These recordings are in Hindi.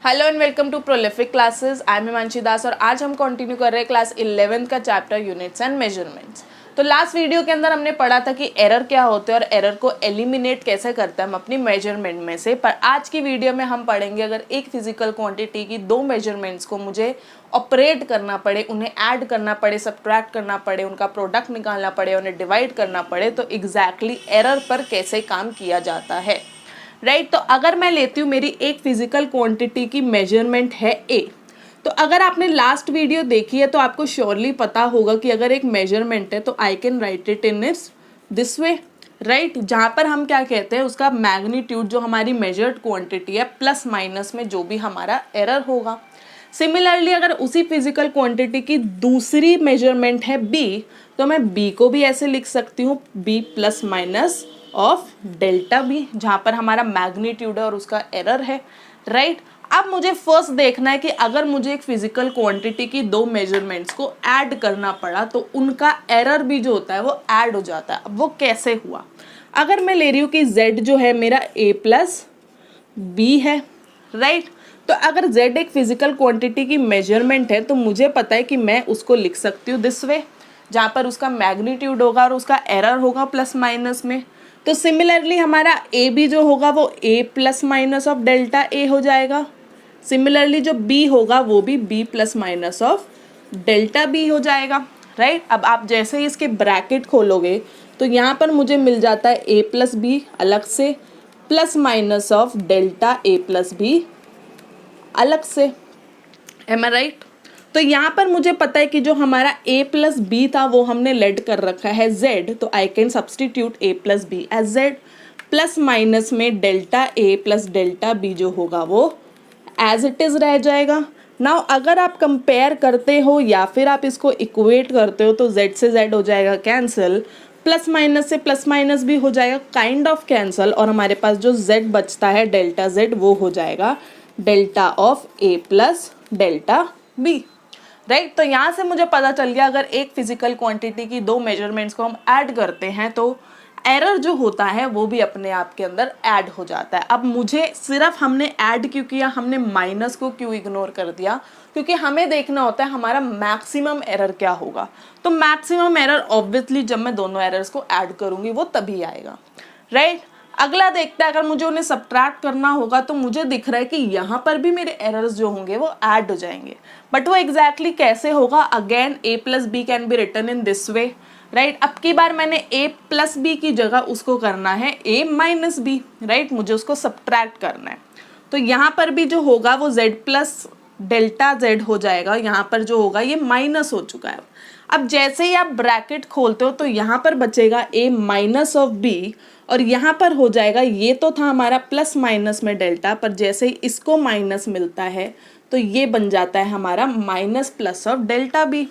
Hello and welcome to prolific classes. I am Himanshi Das और आज हम कंटिन्यू कर रहे हैं क्लास 11th का चैप्टर यूनिट्स एंड मेजरमेंट्स। तो लास्ट वीडियो के अंदर हमने पढ़ा था कि एरर क्या होते हैं और एरर को एलिमिनेट कैसे करते हैं हम अपनी मेजरमेंट में से। पर आज की वीडियो में हम पढ़ेंगे अगर एक फिजिकल क्वांटिटी की दो मेजरमेंट्स को मुझे ऑपरेट करना पड़े, उन्हें ऐड करना पड़े, सब्ट्रैक्ट करना पड़े, उनका प्रोडक्ट निकालना पड़े, उन्हें डिवाइड करना पड़े, तो एग्जैक्टली एरर पर कैसे काम किया जाता है। राइट तो अगर मैं लेती हूँ मेरी एक फिजिकल क्वांटिटी की मेजरमेंट है ए, तो अगर आपने लास्ट वीडियो देखी है तो आपको श्योरली पता होगा कि अगर एक मेजरमेंट है तो I can write it in its this way. Right जहाँ पर हम क्या कहते हैं उसका मैग्नीट्यूड जो हमारी मेजर्ड क्वांटिटी है प्लस माइनस में जो भी हमारा एरर होगा। सिमिलरली अगर उसी फिजिकल क्वांटिटी की दूसरी मेजरमेंट है बी, तो मैं बी को भी ऐसे लिख सकती हूँ B plus minus of delta B, जहाँ पर हमारा मैग्नीट्यूड है और उसका एरर है। राइट अब मुझे फर्स्ट देखना है कि अगर मुझे एक फिजिकल क्वांटिटी की दो मेजरमेंट्स को ऐड करना पड़ा तो उनका एरर भी जो होता है वो ऐड हो जाता है। अब वो कैसे हुआ, अगर मैं ले रही हूँ कि z जो है मेरा a प्लस बी है। राइट तो अगर z एक फिजिकल क्वांटिटी की मेजरमेंट है तो मुझे पता है कि मैं उसको लिख सकती हूँ दिस वे, जहाँ पर उसका मैग्नीट्यूड होगा और उसका एरर होगा प्लस माइनस में। तो सिमिलरली हमारा ए बी जो होगा वो A plus minus of delta A हो जाएगा। सिमिलरली जो बी होगा वो भी B plus minus of delta B हो जाएगा। राइट अब आप जैसे ही इसके ब्रैकेट खोलोगे तो यहाँ पर मुझे मिल जाता है ए प्लस बी अलग से plus minus of delta A plus B अलग से। Am I right? तो यहाँ पर मुझे पता है कि जो हमारा a प्लस बी था वो हमने लेट कर रखा है z, तो I can substitute a plus B as z plus minus में delta a plus delta b जो होगा वो एज इट इज़ रह जाएगा। नाउ अगर आप कंपेयर करते हो या फिर आप इसको इक्वेट करते हो तो z से z हो जाएगा कैंसिल, प्लस माइनस से प्लस माइनस भी हो जाएगा काइंड ऑफ कैंसिल, और हमारे पास जो z बचता है डेल्टा z वो हो जाएगा delta of a plus delta b। Right तो यहाँ से मुझे पता चल गया अगर एक फिजिकल क्वांटिटी की दो मेजरमेंट्स को हम ऐड करते हैं तो एरर जो होता है वो भी अपने आप के अंदर ऐड हो जाता है। अब मुझे सिर्फ हमने ऐड क्यों किया, हमने माइनस को क्यों इग्नोर कर दिया, क्योंकि हमें देखना होता है हमारा मैक्सिमम एरर क्या होगा। तो मैक्सिमम एरर ऑब्वियसली जब मैं दोनों एरर्स को ऐड करूँगी वो तभी आएगा। राइट अगला देखते हैं अगर मुझे उन्हें सब्ट्रैक्ट करना होगा तो मुझे दिख रहा है कि यहाँ पर भी मेरे एरर्स जो होंगे वो ऐड हो जाएंगे, बट वो एग्जैक्टली कैसे होगा। Again a plus B can be written in this way. Right अब की बार मैंने a प्लस बी की जगह उसको करना है a माइनस बी। राइट मुझे उसको सब्ट्रैक्ट करना है, तो यहाँ पर भी जो होगा वो z प्लस डेल्टा z हो जाएगा। यहाँ पर जो होगा ये माइनस हो चुका है। अब जैसे ही आप ब्रैकेट खोलते हो तो यहाँ पर बचेगा a माइनस ऑफ b, और यहाँ पर हो जाएगा, ये तो था हमारा प्लस माइनस में डेल्टा, पर जैसे ही इसको माइनस मिलता है तो ये बन जाता है हमारा minus plus of delta B.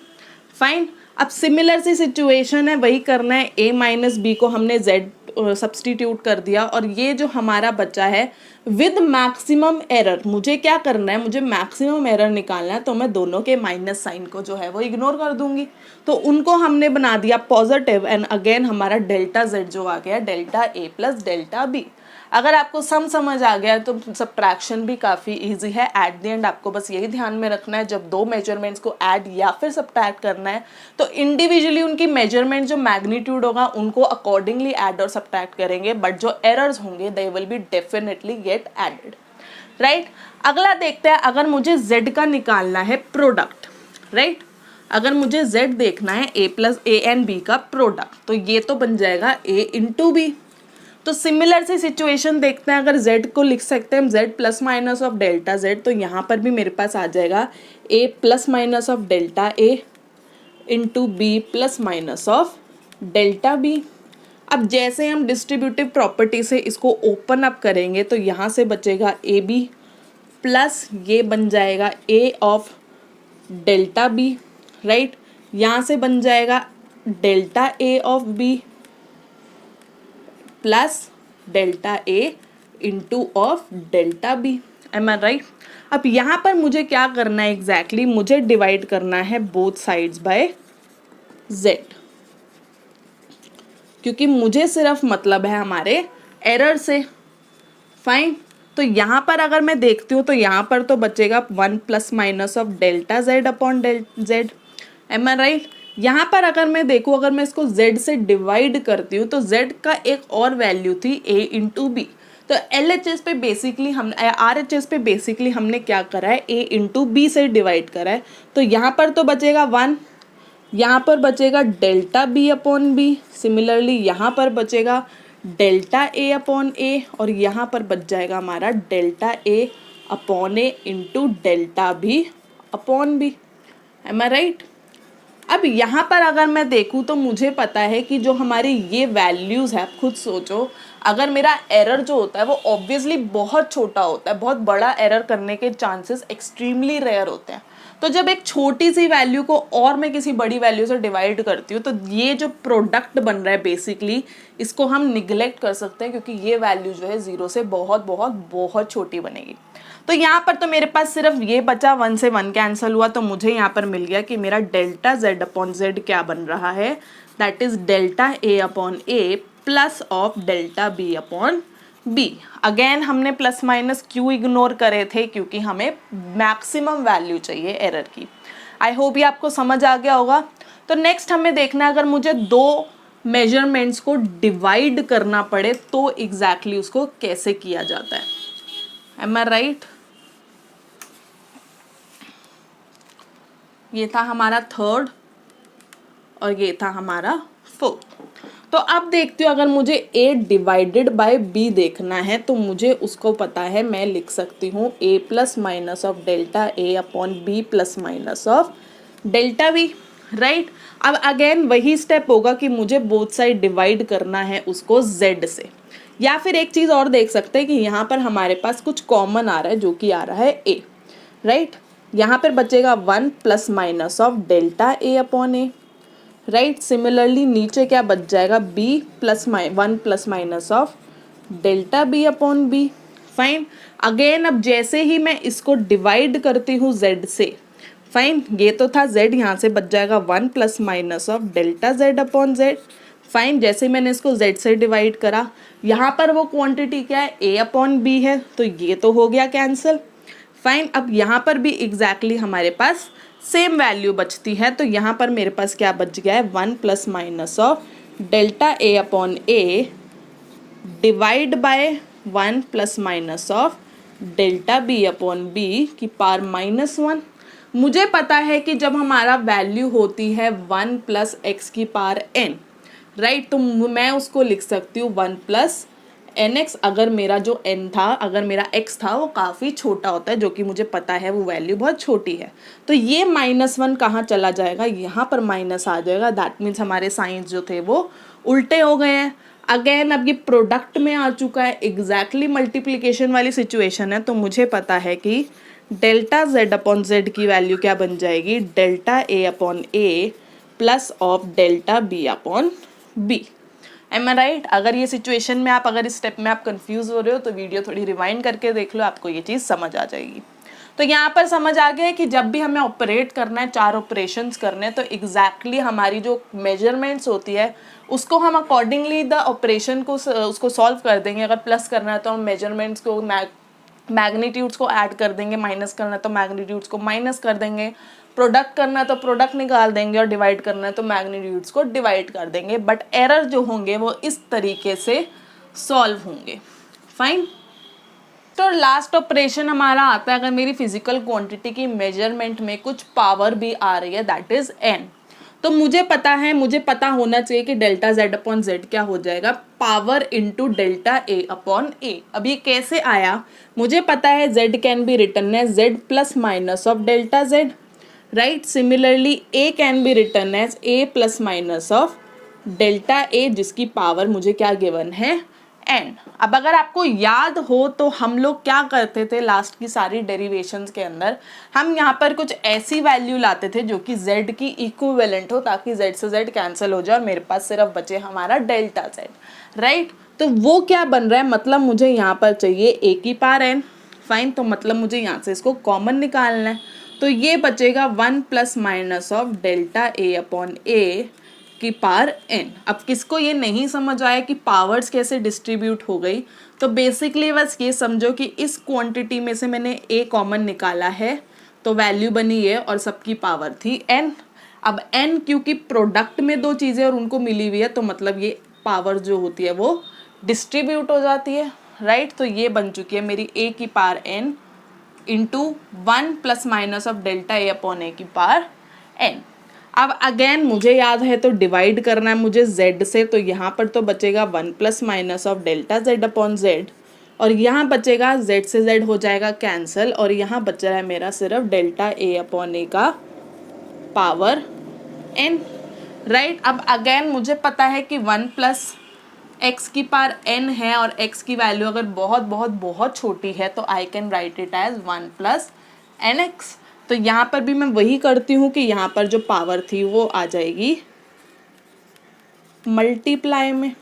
Fine अब सिमिलर सी सिचुएशन है, वही करना है। a माइनस बी को हमने z सब्सटीट्यूट कर दिया और ये जो हमारा बचा है विद मैक्सिमम एरर, मुझे क्या करना है, मुझे मैक्सिमम एरर निकालना है, तो मैं दोनों के माइनस साइन को जो है वो इग्नोर कर दूंगी। तो उनको हमने बना दिया पॉजिटिव एंड अगेन हमारा डेल्टा z जो आ गया delta a plus delta b। अगर आपको समझ आ गया तो सब्ट्रैक्शन भी काफ़ी इजी है। एट द एंड आपको बस यही ध्यान में रखना है जब दो मेजरमेंट्स को ऐड या फिर सब्ट्रैक्ट करना है तो इंडिविजुअली उनकी मेजरमेंट जो मैग्नीट्यूड होगा उनको अकॉर्डिंगली ऐड और सब्ट्रैक्ट करेंगे, बट जो एरर्स होंगे they will be definitely get added. Right अगला देखते हैं अगर मुझे z का निकालना है प्रोडक्ट। राइट अगर मुझे z देखना है a plus A and b का प्रोडक्ट तो ये तो बन जाएगा a इंटू बी। तो सिमिलर सी सिचुएशन देखते हैं, अगर z को लिख सकते हैं z plus minus of delta z, तो यहाँ पर भी मेरे पास आ जाएगा a plus minus of delta a into B plus minus of delta b। अब जैसे हम डिस्ट्रीब्यूटिव प्रॉपर्टी से इसको ओपन अप करेंगे तो यहाँ से बचेगा ए बी प्लस ये बन जाएगा a of delta b। Right यहाँ से बन जाएगा delta a of b plus delta a into of delta b। Am I right? अब यहाँ पर मुझे क्या करना है एग्जैक्टली, मुझे डिवाइड करना है बोथ साइड्स बाय z, क्योंकि मुझे सिर्फ मतलब है हमारे एरर से। फाइन तो यहाँ पर अगर मैं देखती हूँ तो यहाँ पर तो बचेगा 1 plus minus of delta Z upon Z, am I right. यहाँ पर अगर मैं देखूँ, अगर मैं इसको z से डिवाइड करती हूँ तो z का एक और वैल्यू थी a इंटू बी। तो LHS पे बेसिकली हम RHS पे बेसिकली हमने क्या करा है, a इंटू बी से डिवाइड करा है। तो यहाँ पर तो बचेगा 1, यहाँ पर बचेगा delta B upon B, similarly यहाँ पर बचेगा डेल्टा ए अपॉन ए, और यहाँ पर बच जाएगा हमारा delta A upon A into delta B upon B, am I right. अब यहाँ पर अगर मैं देखूँ तो मुझे पता है कि जो हमारी ये वैल्यूज़ है, आप खुद सोचो, अगर मेरा एरर जो होता है वो ऑब्वियसली बहुत छोटा होता है, बहुत बड़ा एरर करने के चांसेस एक्सट्रीमली रेयर होते हैं। तो जब एक छोटी सी वैल्यू को और मैं किसी बड़ी वैल्यू से डिवाइड करती हूँ तो ये जो प्रोडक्ट बन रहा है बेसिकली, इसको हम निगलेक्ट कर सकते हैं, क्योंकि ये वैल्यू जो है 0 से बहुत बहुत बहुत छोटी बनेगी। तो यहाँ पर तो मेरे पास सिर्फ ये बचा, 1 से 1 कैंसिल हुआ, तो मुझे यहाँ पर मिल गया कि मेरा डेल्टा जेड अपॉन जेड क्या बन रहा है, that is delta A upon A plus of delta B upon B. Again हमने प्लस माइनस क्यों इग्नोर करे थे, क्योंकि हमें मैक्सिमम वैल्यू चाहिए एरर की। आई होप ये आपको समझ आ गया होगा। तो नेक्स्ट हमें देखना है, अगर मुझे दो मेजरमेंट्स को डिवाइड करना पड़े तो एग्जैक्टली उसको कैसे किया जाता है, एम आई राइट। ये था हमारा थर्ड और ये था हमारा फोर्थ। तो अब देखती हूँ, अगर मुझे a डिवाइडेड बाय b देखना है तो मुझे उसको पता है, मैं लिख सकती हूँ a plus minus of delta a upon b plus minus of delta b, right. अब अगेन वही स्टेप होगा कि मुझे बोथ साइड डिवाइड करना है उसको z से, या फिर एक चीज़ और देख सकते हैं कि यहाँ पर हमारे पास कुछ कॉमन आ रहा है, जो कि आ रहा है a, राइट। यहाँ पर बचेगा 1 plus minus of delta a upon a, right. Similarly नीचे क्या बच जाएगा, b plus 1 plus minus of delta b upon b, fine. Again अब जैसे ही मैं इसको डिवाइड करती हूँ z से, फाइन, ये तो था z, यहाँ से बच जाएगा 1 plus minus of delta z upon z, fine. जैसे मैंने इसको z से डिवाइड करा, यहाँ पर वो क्वांटिटी क्या है, a अपॉन b है, तो ये तो हो गया कैंसिल, फाइन। अब यहाँ पर भी एग्जैक्टली हमारे पास सेम वैल्यू बचती है, तो यहाँ पर मेरे पास क्या बच गया है, 1 plus minus of delta A upon A divide by 1 plus minus of delta B upon B की पावर -1। मुझे पता है कि जब हमारा वैल्यू होती है 1 प्लस एक्स की पावर n, राइट, तो मैं उसको लिख सकती हूँ 1 प्लस nx। अगर मेरा जो n था, अगर मेरा x था, वो काफ़ी छोटा होता है, जो कि मुझे पता है वो वैल्यू बहुत छोटी है, तो ये -1 कहाँ चला जाएगा, यहाँ पर माइनस आ जाएगा। दैट मीन्स हमारे साइंस जो थे वो उल्टे हो गए हैं। अगेन अब ये प्रोडक्ट में आ चुका है, एग्जैक्टली मल्टीप्लिकेशन वाली सिचुएशन है, तो मुझे पता है कि डेल्टा z अपॉन z की वैल्यू क्या बन जाएगी, delta a upon a plus of delta b upon b, am I right. अगर ये सिचुएशन में आप, अगर इस स्टेप में आप कंफ्यूज हो रहे हो तो वीडियो थोड़ी रिवाइंड करके देख लो, आपको ये चीज़ समझ आ जाएगी। तो यहाँ पर समझ आ गया है कि जब भी हमें ऑपरेट करना है, 4 ऑपरेशंस करने हैं, तो एग्जैक्टली हमारी जो मेजरमेंट्स होती है उसको हम अकॉर्डिंगली द ऑपरेशन को उसको सॉल्व कर देंगे। अगर प्लस करना है तो हम मेजरमेंट्स को मैग्नीट्यूड्स को ऐड कर देंगे, माइनस करना है तो मैग्नीट्यूड्स को माइनस कर देंगे, प्रोडक्ट करना है तो प्रोडक्ट निकाल देंगे, और डिवाइड करना है तो मैग्नीट्यूड्स को डिवाइड कर देंगे। बट एरर जो होंगे वो इस तरीके से सॉल्व होंगे, फाइन। तो लास्ट ऑपरेशन हमारा आता है, अगर मेरी फिजिकल क्वांटिटी की मेजरमेंट में कुछ पावर भी आ रही है, दैट इज n, तो मुझे पता होना चाहिए कि डेल्टा z अपॉन जेड क्या हो जाएगा, power into delta a upon a। अब ये कैसे आया, मुझे पता है z can be written as z plus minus of delta z, right. Similarly a can be written as a plus minus of delta a, जिसकी पावर मुझे क्या गिवन है, n। अब अगर आपको याद हो तो हम लोग क्या करते थे लास्ट की सारी डेरिवेशंस के अंदर, हम यहाँ पर कुछ ऐसी वैल्यू लाते थे जो कि z की इक्विवेलेंट हो, ताकि z से z कैंसिल हो जाए और मेरे पास सिर्फ बचे हमारा डेल्टा z, राइट। तो वो क्या बन रहा है, मतलब मुझे यहाँ पर चाहिए a की पावर n, फाइन। तो मतलब मुझे यहाँ से इसको कॉमन निकालना है, तो ये बचेगा 1 plus minus of delta a upon a की पावर n। अब किसको ये नहीं समझ आया कि पावर्स कैसे डिस्ट्रीब्यूट हो गई, तो बेसिकली बस ये समझो कि इस क्वांटिटी में से मैंने a कॉमन निकाला है तो वैल्यू बनी ये और सबकी पावर थी n। अब n क्योंकि प्रोडक्ट में दो चीज़ें और उनको मिली हुई है तो मतलब ये पावर जो होती है वो डिस्ट्रीब्यूट हो जाती है, राइट। तो ये बन चुकी है मेरी a की power n into 1 plus minus of delta a upon a की पावर n। अब अगेन मुझे याद है तो डिवाइड करना है मुझे z से, तो यहाँ पर तो बचेगा 1 plus minus of delta z upon z और यहाँ बचेगा z से z हो जाएगा कैंसिल और यहाँ बच रहा है मेरा सिर्फ डेल्टा a अपॉन a का पावर n, राइट। अब अगेन मुझे पता है कि 1 प्लस x की पावर n है और x की वैल्यू अगर बहुत बहुत बहुत छोटी है तो I can write it as 1 plus nx। तो यहाँ पर भी मैं वही करती हूँ कि यहाँ पर जो पावर थी वो आ जाएगी मल्टीप्लाई में,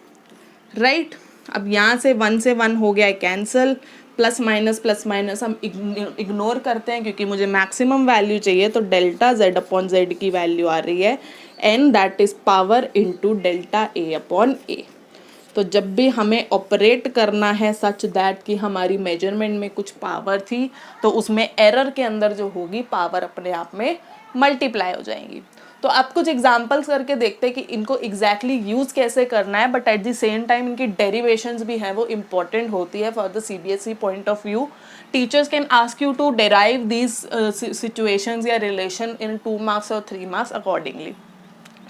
राइट। अब यहाँ से 1 से 1 हो गया है कैंसिल, प्लस माइनस हम इग्नोर करते हैं क्योंकि मुझे मैक्सिमम वैल्यू चाहिए। तो डेल्टा z अपॉन z की वैल्यू आ रही है n, that is power into delta a upon a। तो जब भी हमें ऑपरेट करना है सच दैट कि हमारी मेजरमेंट में कुछ पावर थी तो उसमें एरर के अंदर जो होगी पावर अपने आप में मल्टीप्लाई हो जाएंगी। तो अब कुछ एग्जांपल्स करके देखते हैं कि इनको एग्जैक्टली यूज़ कैसे करना है, but at the same time इनकी डेरिवेशंस भी हैं वो इम्पॉर्टेंट होती है for the CBSE point of view. Teachers can ask you to derive these situations या रिलेशन इन 2 मार्क्स और 3 मार्क्स अकॉर्डिंगली।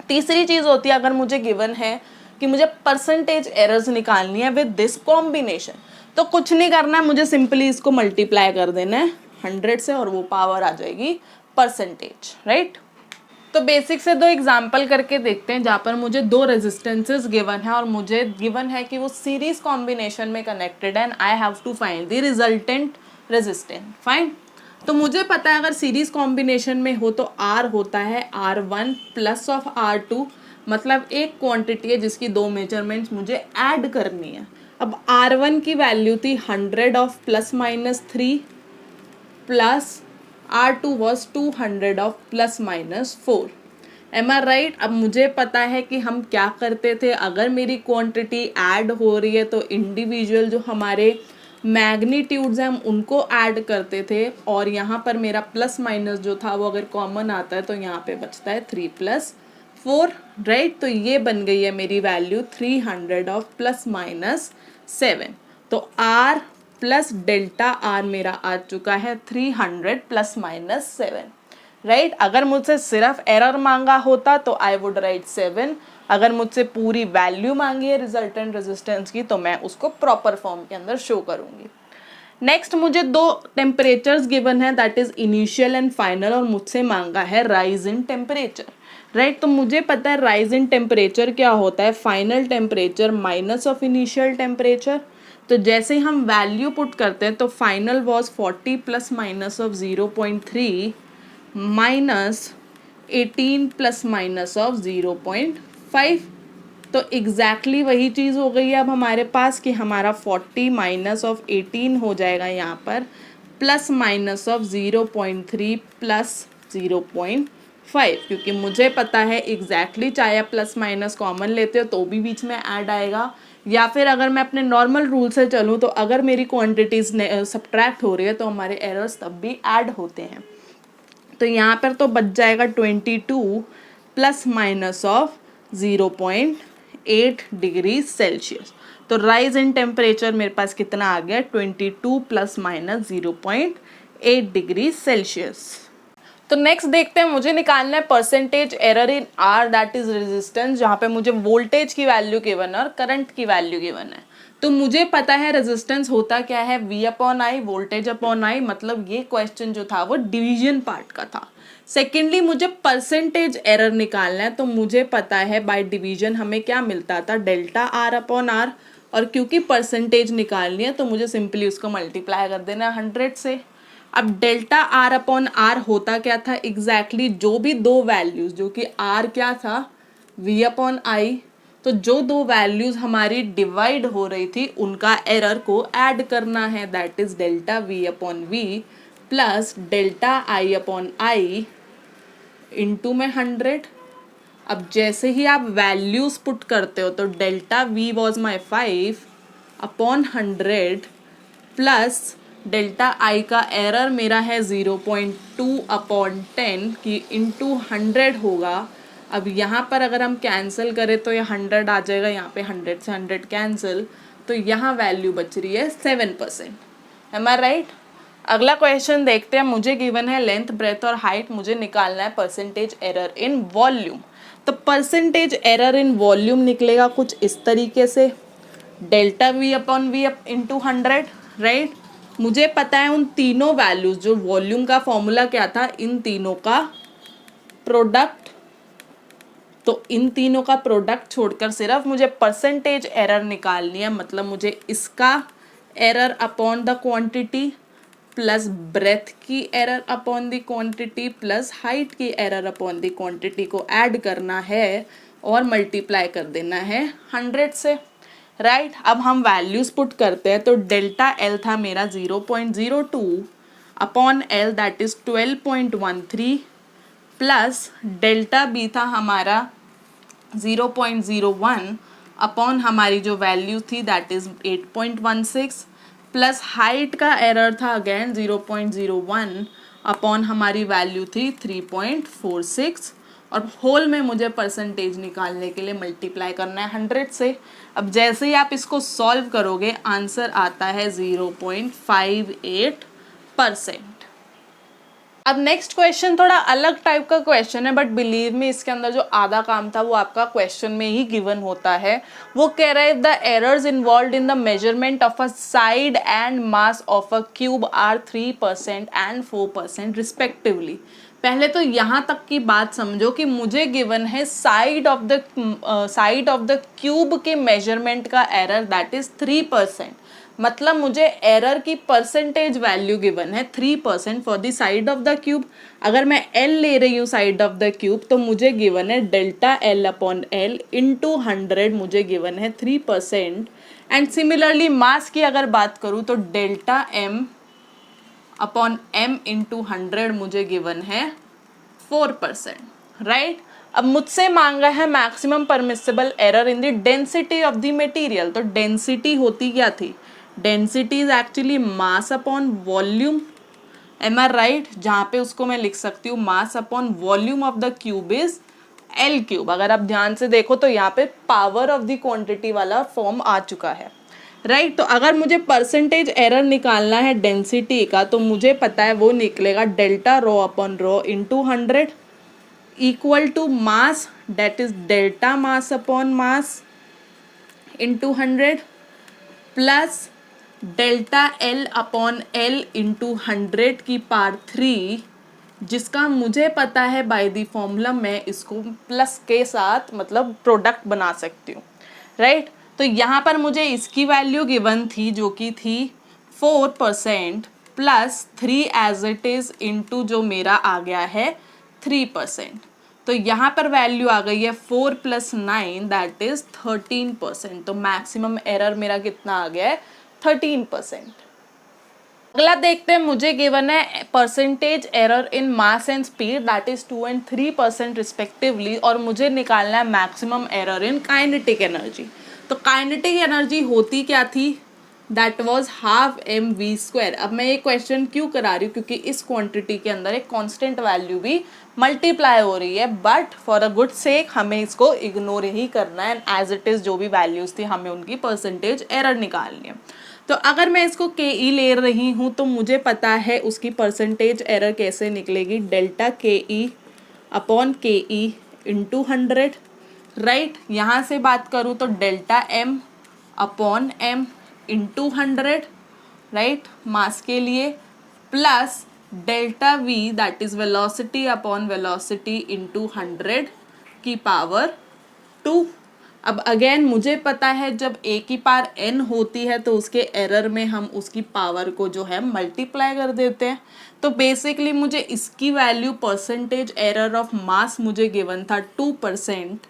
तीसरी चीज़ होती है अगर मुझे गिवन है कि मुझे परसेंटेज एरर्स निकालनी है विद दिस कॉम्बिनेशन, तो कुछ नहीं करना है, मुझे सिंपली इसको मल्टीप्लाई कर देना है 100 से और वो पावर आ जाएगी परसेंटेज, राइट। तो बेसिक से दो एग्जाम्पल करके देखते हैं जहाँ पर मुझे दो रेजिस्टेंसेस गिवन है और मुझे गिवन है कि वो सीरीज कॉम्बिनेशन में कनेक्टेड है and I have to find the resultant resistance, fine. तो मुझे पता है अगर सीरीज कॉम्बिनेशन में हो तो R होता है R1 प्लस ऑफ R2, मतलब एक क्वांटिटी है जिसकी दो मेजरमेंट्स मुझे ऐड करनी है। अब R1 की वैल्यू थी 100 of plus minus 3 plus R2 was 200 of plus minus 4, am are right. अब मुझे पता है कि हम क्या करते थे, अगर मेरी क्वांटिटी ऐड हो रही है तो इंडिविजुअल जो हमारे मैग्नीट्यूड्स हैं हम उनको ऐड करते थे और यहाँ पर मेरा प्लस माइनस जो था वो अगर कॉमन आता है तो यहाँ पे बचता है 3 प्लस 4, राइट। तो ये बन गई है मेरी वैल्यू 300 ऑफ प्लस माइनस 7। तो R प्लस डेल्टा R मेरा आ चुका है 300 प्लस माइनस 7, राइट। अगर मुझसे सिर्फ एरर मांगा होता तो आई वुड राइट 7, अगर मुझसे पूरी वैल्यू मांगी है रिजल्टेंट रेजिस्टेंस की तो मैं उसको प्रॉपर फॉर्म के अंदर शो करूंगी। नेक्स्ट मुझे दो टेम्परेचर्स गिवन है that is initial and final और मुझसे मांगा है राइज इन टेम्परेचर, राइट। तो मुझे पता है राइज इन टेम्परेचर क्या होता है, final temperature minus of initial temperature. तो जैसे हम वैल्यू पुट करते हैं तो final was 40 plus minus of 0.3 minus 18 plus minus of 0.5। तो एग्जैक्टली वही चीज़ हो गई है अब हमारे पास कि हमारा 40 माइनस ऑफ 18 हो जाएगा यहाँ पर प्लस माइनस ऑफ 0.3 प्लस 0.5, क्योंकि मुझे पता है एग्जैक्टली चाहे आप प्लस माइनस कॉमन लेते हो तो भी बीच में ऐड आएगा, या फिर अगर मैं अपने नॉर्मल रूल से चलूँ तो अगर मेरी क्वांटिटीज़ सब्ट्रैक्ट हो रही है तो हमारे एरर्स तब भी ऐड होते हैं। तो यहाँ पर तो बच जाएगा 22 plus minus of 0.8 degree Celsius. तो राइज इन टेम्परेचर मेरे पास कितना आ गया 22 प्लस माइनस 0.8 डिग्री सेल्सियस। तो नेक्स्ट देखते हैं मुझे निकालना है percentage error in R that is resistance, जहाँ पे मुझे वोल्टेज की वैल्यू गिवन है और करंट की वैल्यू गिवन है। तो मुझे पता है रेजिस्टेंस होता क्या है V upon I, voltage upon I, मतलब ये क्वेश्चन जो था वो डिवीजन पार्ट का था। सेकेंडली मुझे परसेंटेज एरर निकालना है तो मुझे पता है बाय डिवीजन हमें क्या मिलता था डेल्टा R अपॉन R, और क्योंकि परसेंटेज निकालनी है तो मुझे सिंपली उसको मल्टीप्लाई कर देना है 100 से। अब डेल्टा R अपॉन R होता क्या था एग्जैक्टली जो भी दो वैल्यूज जो कि R क्या था V अपॉन आई, तो जो दो वैल्यूज हमारी डिवाइड हो रही थी उनका एरर को ऐड करना है that is delta V upon V plus delta I upon I into में 100। अब जैसे ही आप वैल्यूज पुट करते हो तो delta V was my 5 upon 100 plus delta आई का एरर मेरा है 0.2 अपॉन 10 कि इंटू 100 होगा। अब यहाँ पर अगर हम कैंसिल करें तो ये 100 आ जाएगा, यहाँ पे 100 से 100 कैंसिल, तो यहाँ वैल्यू बच रही है 7%। M I right? अगला क्वेश्चन देखते हैं। मुझे गिवन है लेंथ, ब्रेथ और हाइट, मुझे निकालना है परसेंटेज एरर इन वॉल्यूम। तो परसेंटेज एरर इन वॉल्यूम निकलेगा कुछ इस तरीके से, delta V upon V into 100, right. मुझे पता है उन तीनों वैल्यूज, जो वॉल्यूम का फॉर्मूला क्या था, इन तीनों का प्रोडक्ट, तो इन तीनों का प्रोडक्ट छोड़कर सिर्फ मुझे परसेंटेज एरर निकालनी है। मतलब मुझे इसका error upon the quantity plus breadth की error upon the quantity plus height की एरर अपॉन द क्वांटिटी को ऐड करना है और मल्टीप्लाई कर देना है 100 से, राइट। अब हम वैल्यूज पुट करते हैं। तो डेल्टा एल था मेरा 0.02 upon L that is 12.13 plus delta B था हमारा 0.01 अपॉन हमारी जो वैल्यू थी दैट इज 8.16 प्लस हाइट का एरर था अगेन 0.01 अपॉन हमारी वैल्यू थी 3.46 और होल में मुझे परसेंटेज निकालने के लिए मल्टीप्लाई करना है 100 से। अब जैसे ही आप इसको सॉल्व करोगे आंसर आता है 0.58%। अब नेक्स्ट क्वेश्चन थोड़ा अलग टाइप का क्वेश्चन है, बट बिलीव मी इसके अंदर जो आधा काम था वो आपका क्वेश्चन में ही गिवन होता है। वो कह रहा है the errors involved in the measurement of a side and mass of a cube are 3% and 4% respectively. पहले तो यहाँ तक की बात समझो कि मुझे गिवन है साइड ऑफ द क्यूब के मेजरमेंट का एरर दैट इज 3%। मतलब मुझे एरर की परसेंटेज वैल्यू गिवन है 3% for the side of the cube. अगर मैं एल ले रही हूँ साइड ऑफ द क्यूब तो मुझे गिवन है delta L upon L into 100 मुझे गिवन है 3%। एंड सिमिलरली मास की अगर बात करूँ तो delta M upon M into 100 मुझे गिवन है 4%, राइट। अब मुझसे मांगा है maximum permissible error in the density of the material. तो डेंसिटी होती क्या थी, density is actually mass upon volume, am are right, जहाँ पे उसको मैं लिख सकती हूँ mass upon volume of the cube is L cube. अगर आप ध्यान से देखो तो यहाँ पे पावर ऑफ द क्वांटिटी वाला फॉर्म आ चुका है, राइट। तो अगर मुझे परसेंटेज एरर निकालना है डेंसिटी का तो मुझे पता है वो निकलेगा delta rho upon rho into 100 equal to mass that is delta mass upon mass into 100 plus delta L upon L into 100 की पावर 3, जिसका मुझे पता है बाय द फॉर्मूला मैं इसको प्लस के साथ मतलब प्रोडक्ट बना सकती हूँ, राइट। तो यहाँ पर मुझे इसकी वैल्यू गिवन थी जो कि थी 4% plus 3 as it is into जो मेरा आ गया है 3%। तो यहाँ पर वैल्यू आ गई है 4 + 9 दैट इज 13%। तो मैक्सिमम एरर मेरा कितना आ गया है 13%। अगला देखते हैं, मुझे गिवन है percentage error in mass and speed that is 2 and 3% respectively और मुझे निकालना है maximum error in kinetic energy. तो काइनेटिक एनर्जी होती क्या थी, दैट वॉज हाफ mv²। अब मैं ये क्वेश्चन क्यों करा रही हूँ, क्योंकि इस क्वांटिटी के अंदर एक कांस्टेंट वैल्यू भी मल्टीप्लाई हो रही है, बट फॉर अ गुड सेक हमें इसको इग्नोर ही करना है। एज इट इज़ जो भी वैल्यूज़ थी हमें उनकी परसेंटेज एरर निकालनी है। तो अगर मैं इसको के ई ले रही हूँ तो मुझे पता है उसकी परसेंटेज एरर कैसे निकलेगी, डेल्टा के ई अपॉन के ई इंटू 100, राइट। यहाँ से बात करूँ तो delta M upon M into 100, right, मास के लिए, plus delta V that is velocity upon velocity into 100 की पावर 2। अब अगेन मुझे पता है जब ए की पावर n होती है तो उसके एरर में हम उसकी पावर को जो है मल्टीप्लाई कर देते हैं। तो बेसिकली मुझे इसकी value percentage error of mass मुझे गिवन था 2%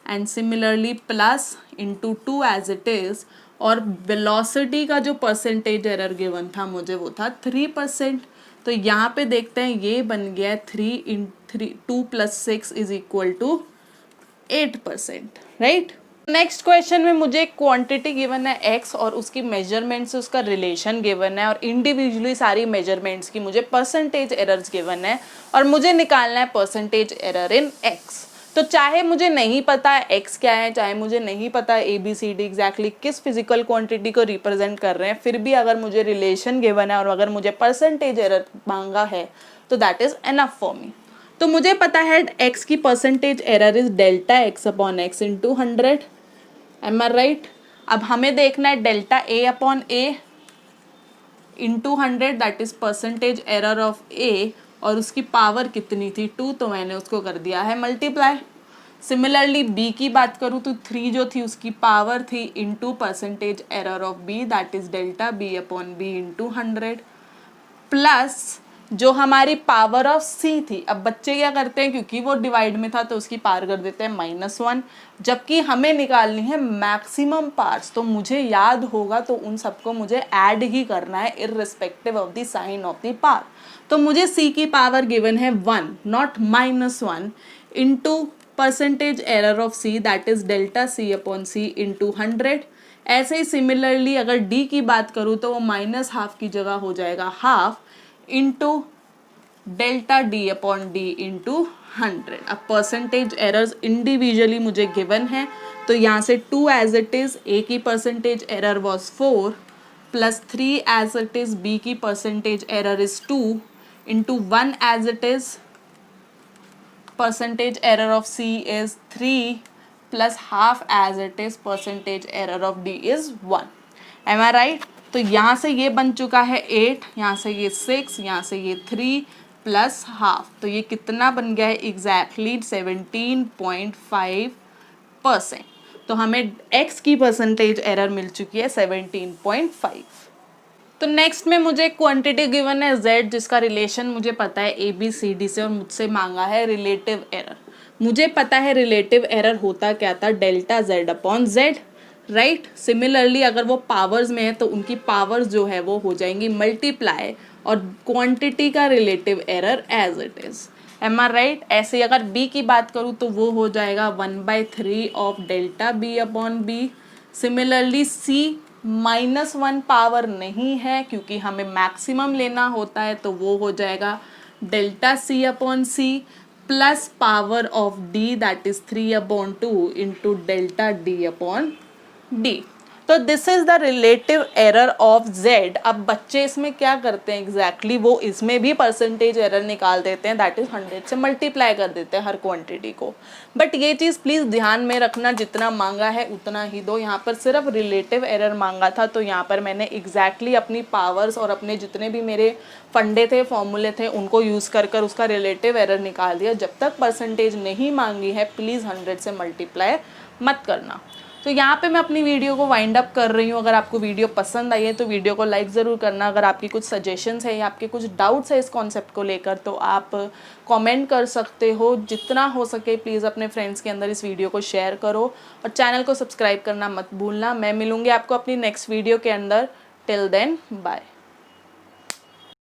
and similarly plus into 2 as it is, और वेलोसिटी का जो परसेंटेज एरर गिवन था मुझे वो था 3%। तो यहाँ पे देखते हैं ये बन गया 2 + 6 = 8%, राइट। नेक्स्ट क्वेश्चन में मुझे एक क्वांटिटी गिवन है x और उसकी मेजरमेंट से उसका रिलेशन गिवन है और इंडिविजुअली सारी मेजरमेंट्स की मुझे परसेंटेज एरर्स गिवन है और मुझे निकालना है परसेंटेज एरर इन x। तो चाहे मुझे नहीं पता है x क्या है, चाहे मुझे नहीं पता है ABCD एग्जैक्टली किस फिजिकल क्वांटिटी को रिप्रेजेंट कर रहे हैं, फिर भी अगर मुझे रिलेशन गिवन है और अगर मुझे परसेंटेज एरर मांगा है तो that is enough for me. तो मुझे पता है x की percentage error is delta x upon x into 100। Am are right. अब हमें देखना है delta a upon a into 100 that is percentage error of a और उसकी पावर कितनी थी 2, तो मैंने उसको कर दिया है मल्टीप्लाई। सिमिलरली b की बात करूँ तो 3 जो थी उसकी पावर थी into percentage error of b that is delta b upon b into 100 plus जो हमारी पावर ऑफ c थी। अब बच्चे क्या करते हैं, क्योंकि वो डिवाइड में था तो उसकी पावर कर देते हैं -1, जबकि हमें निकालनी है मैक्सिमम पार्ट्स, तो मुझे याद होगा तो उन सबको मुझे ऐड ही करना है irrespective of the sign of the power. तो मुझे c की पावर गिवन है 1 not -1 into percentage error of c that is delta c upon c into 100। ऐसे ही सिमिलरली अगर d की बात करूँ तो वो -½ की जगह हो जाएगा half into delta D upon D into 100। अब परसेंटेज एरर्स इंडिविजुअली मुझे गिवन है तो यहाँ से 2 एज इट इज a की percentage error was 4 plus 3 as it is b की percentage error is 2 into 1 as it is percentage error of c is 3 plus half as it is percentage error of d is 1। Am I right. तो यहाँ से ये बन चुका है 8, यहाँ से ये 6, यहाँ से ये 3 प्लस हाफ, तो ये कितना बन गया है एग्जैक्टली 17.5%। तो हमें x की परसेंटेज एरर मिल चुकी है 17.5। तो नेक्स्ट में मुझे क्वांटिटी गिवन है z जिसका रिलेशन मुझे पता है ABCD से और मुझसे मांगा है रिलेटिव एरर। मुझे पता है रिलेटिव एरर होता क्या था, delta z upon z, right. Similarly अगर वो पावर्स में है तो उनकी पावर्स जो है वो हो जाएंगी मल्टीप्लाई और क्वांटिटी का relative error as it is. Am are right. ऐसे अगर b की बात करूँ तो वो हो जाएगा 1/3 of delta b upon b। Similarly c -1 power नहीं है क्योंकि हमें मैक्सिमम लेना होता है तो वो हो जाएगा delta c upon c plus power of d that is 3/2 into delta d upon D। तो this is the relative error of Z। अब बच्चे इसमें क्या करते हैं एग्जैक्टली वो इसमें भी परसेंटेज एरर निकाल देते हैं, दैट इज 100 से मल्टीप्लाई कर देते हैं हर क्वांटिटी को। बट ये चीज़ प्लीज़ ध्यान में रखना, जितना मांगा है उतना ही दो। यहाँ पर सिर्फ रिलेटिव एरर मांगा था तो यहाँ पर मैंने एग्जैक्टली अपनी पावर्स और अपने जितने भी मेरे फंडे थे, फॉर्मूले थे, उनको यूज़ कर उसका रिलेटिव एरर निकाल दिया। जब तक परसेंटेज नहीं मांगी है प्लीज़ 100 से मल्टीप्लाई मत करना। तो यहाँ पे मैं अपनी वीडियो को वाइंड अप कर रही हूँ। अगर आपको वीडियो पसंद आई है तो वीडियो को लाइक ज़रूर करना। अगर आपकी कुछ सजेशंस है या आपके कुछ डाउट्स है इस कॉन्सेप्ट को लेकर तो आप कमेंट कर सकते हो। जितना हो सके प्लीज़ अपने फ्रेंड्स के अंदर इस वीडियो को शेयर करो और चैनल को सब्सक्राइब करना मत भूलना। मैं मिलूँगी आपको अपनी नेक्स्ट वीडियो के अंदर। Till then bye.